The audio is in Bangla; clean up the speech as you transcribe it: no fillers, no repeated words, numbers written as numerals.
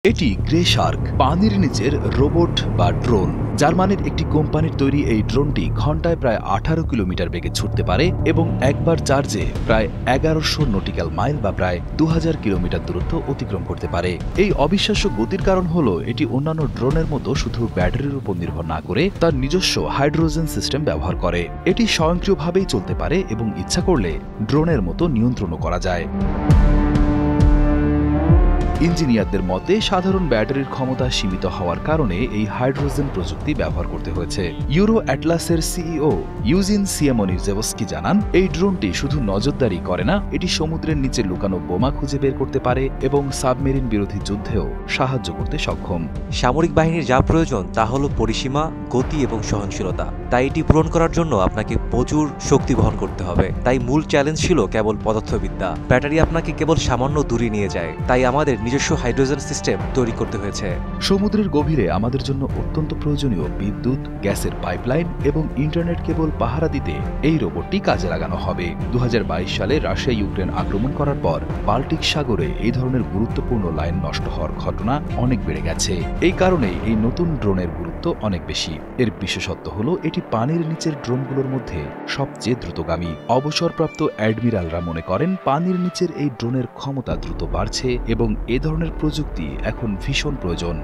এটি গ্রে শার্ক, পানির নিচের রোবট বা ড্রোন। জার্মানির একটি কোম্পানির তৈরি এই ড্রোনটি ঘন্টায় প্রায় 18 কিলোমিটার বেগে ছুটতে পারে এবং একবার চার্জে প্রায় 1100 নটিক্যাল মাইল বা প্রায় 2000 কিলোমিটার দূরত্ব অতিক্রম করতে পারে। এই অবিশ্বাস্য গতির কারণ হল এটি অন্যান্য ড্রোনের মতো শুধু ব্যাটারির উপর নির্ভর না করে তার নিজস্ব হাইড্রোজেন সিস্টেম ব্যবহার করে। এটি স্বয়ংক্রিয়ভাবেই চলতে পারে এবং ইচ্ছা করলে ড্রোনের মতো নিয়ন্ত্রণও করা যায়। ইঞ্জিনিয়ারদের মতে সাধারণ ব্যাটারির ক্ষমতা সীমিত হওয়ার কারণে এই হাইড্রোজেন প্রযুক্তি ব্যবহার করতে হয়েছে। ইউরো অ্যাটলাসের সিইও ইউজিন সিয়ামনিজেভস্কি জানান, এই ড্রোনটি শুধু নজরদারি করে না, এটি সমুদ্রের নিচে লুকানো বোমা খুঁজে বের করতে পারে এবং সাবমেরিন বিরোধী যুদ্ধেও সাহায্য করতে সক্ষম। সামরিক বাহিনীর যা প্রয়োজন তা হল পরিসীমা, গতি এবং সহনশীলতা। তাই এটি পূরণ করার জন্য আপনাকে প্রচুর শক্তি বহন করতে হবে। তাই মূল চ্যালেঞ্জ ছিল কেবল পদার্থবিদ্যা। ব্যাটারি আপনাকে কেবল সামান্য দূরে নিয়ে যায়, তাই আমাদের নিজস্ব হাইড্রোজেন সিস্টেম তৈরি করতে হয়েছে। সমুদ্রের গভীরে আমাদের জন্য অত্যন্ত প্রয়োজনীয় বিদ্যুৎ, গ্যাসের পাইপলাইন এবং ইন্টারনেট কেবল পাহারা দিতে এই রোবটটি কাজে লাগানো হবে। 2022 সালে রাশিয়া ইউক্রেন আক্রমণ করার পর বাল্টিক সাগরে এই ধরনের গুরুত্বপূর্ণ লাইন নষ্ট হওয়ার ঘটনা অনেক বেড়ে গেছে। এই কারণেই এই নতুন ড্রোনের গুরুত্ব অনেক বেশি। এর বিশেষত্ব হলো এটি পানির নিচের ড্রোনগুলোর মধ্যে সবচেয়ে দ্রুতগামী। অবসরপ্রাপ্ত অ্যাডমিরালরা মনে করেন পানির নিচের এই ড্রোনের ক্ষমতা দ্রুত বাড়ছে এবং এ ধরনের প্রযুক্তি এখন ভীষণ প্রয়োজন।